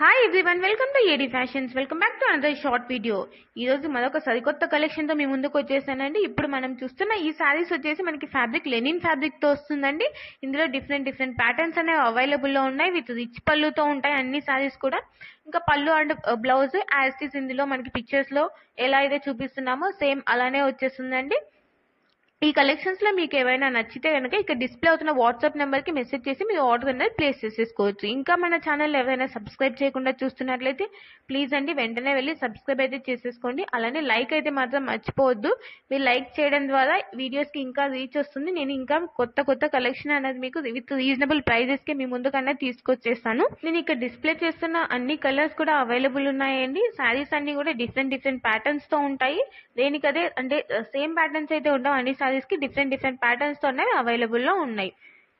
Hi everyone, welcome to AD fashions. Welcome back to another short video. ఈ రోజు మరొక సరికొత్త కలెక్షన్ తో మీ ముందుకు వచ్చేసానండి. ఇప్పుడు మనం చూస్తున్న ఈ సారీస్ వచ్చేసి మనకి ఫ్యాబ్రిక్ లెనిన్ ఫ్యాబ్రిక్ తో వస్తుందండి. ఇందులో డిఫరెంట్ ప్యాటర్న్స్ అనేవి అవైలబుల్ లో ఉన్నాయి. విత్ రిచ్ పళ్ళుతో ఉంటాయి అన్ని సారీస్ కూడా. ఇంకా పళ్ళు and blouse as it is ఇందులో మనకి పిక్చర్స్ లో ఎలా అయితే చూపిస్తున్నామో సేమ్ అలానే వచ్చేస్తుందండి. ఈ కలెక్షన్స్ లో మీకు ఏవైనా నచ్చితే కనుక ఇక్కడ డిస్ప్లే అవుతున్న వాట్సాప్ నెంబర్ కి మెసేజ్ చేసి మీరు ఆర్డర్ అనేది ప్లేస్ చేసేసుకోవచ్చు. ఇంకా మన ఛానల్ ఎవరైనా సబ్స్క్రైబ్ చేయకుండా చూస్తున్నట్లయితే ప్లీజ్ అండి వెంటనే వెళ్ళి సబ్స్క్రైబ్ అయితే చేసేసుకోండి. అలానే లైక్ అయితే మాత్రం మర్చిపోవద్దు. మీరు లైక్ చేయడం ద్వారా వీడియోస్ కి ఇంకా రీచ్ వస్తుంది. నేను ఇంకా కొత్త కలెక్షన్ అనేది మీకు విత్ రీజనబుల్ ప్రైజెస్ కి మీ ముందుకన్నా తీసుకొచ్చేస్తాను. నేను ఇక్కడ డిస్ప్లే చేస్తున్న అన్ని కలర్స్ కూడా అవైలబుల్ ఉన్నాయండి. శారీస్ అన్ని కూడా డిఫరెంట్ ప్యాటర్న్స్ తో ఉంటాయి. దేనికదే అంటే సేమ్ ప్యాటర్న్స్ అయితే ఉండవు. అన్ని సారీస్ కి డిఫరెంట్ ప్యాటర్న్స్ తో అవైలబుల్ లో ఉన్నాయి.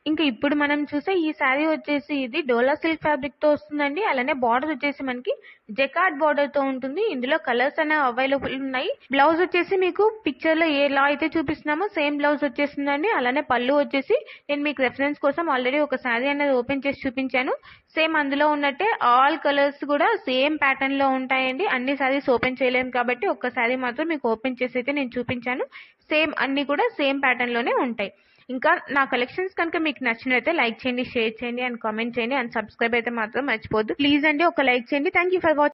ఇంకా ఇప్పుడు మనం చూసే ఈ శారీ వచ్చేసి ఇది డోలా సిల్క్ ఫ్యాబ్రిక్ తో వస్తుందండి. అలానే బార్డర్ వచ్చేసి మనకి జకార్డ్ బార్డర్ తో ఉంటుంది. ఇందులో కలర్స్ అనేవి అవైలబుల్ ఉన్నాయి. బ్లౌజ్ వచ్చేసి మీకు పిక్చర్ లో ఎలా అయితే చూపిస్తున్నామో సేమ్ బ్లౌజ్ వచ్చేస్తుందండి. అలానే పళ్ళు వచ్చేసి నేను మీకు రెఫరెన్స్ కోసం ఆల్రెడీ ఒక శారీ అనేది ఓపెన్ చేసి చూపించాను. సేమ్ అందులో ఉన్నట్టే ఆల్ కలర్స్ కూడా సేమ్ ప్యాటర్న్ లో ఉంటాయండి. అన్ని శారీస్ ఓపెన్ చేయలేము కాబట్టి ఒక్క శారీ మాత్రం మీకు ఓపెన్ చేసి అయితే నేను చూపించాను. సేమ్ అన్ని కూడా సేమ్ ప్యాటర్న్ లోనే ఉంటాయి. ఇంకా నా కలెక్షన్స్ కనుక మీకు నచ్చినట్లయితే లైక్ చేయండి, షేర్ చేయండి అండ్ కామెంట్ చేయండి అండ్ సబ్స్క్రైబ్ అయితే మాత్రం మర్చిపోద్దు. ప్లీజ్ అండి ఒక లైక్ చేయండి. Thank you for watching.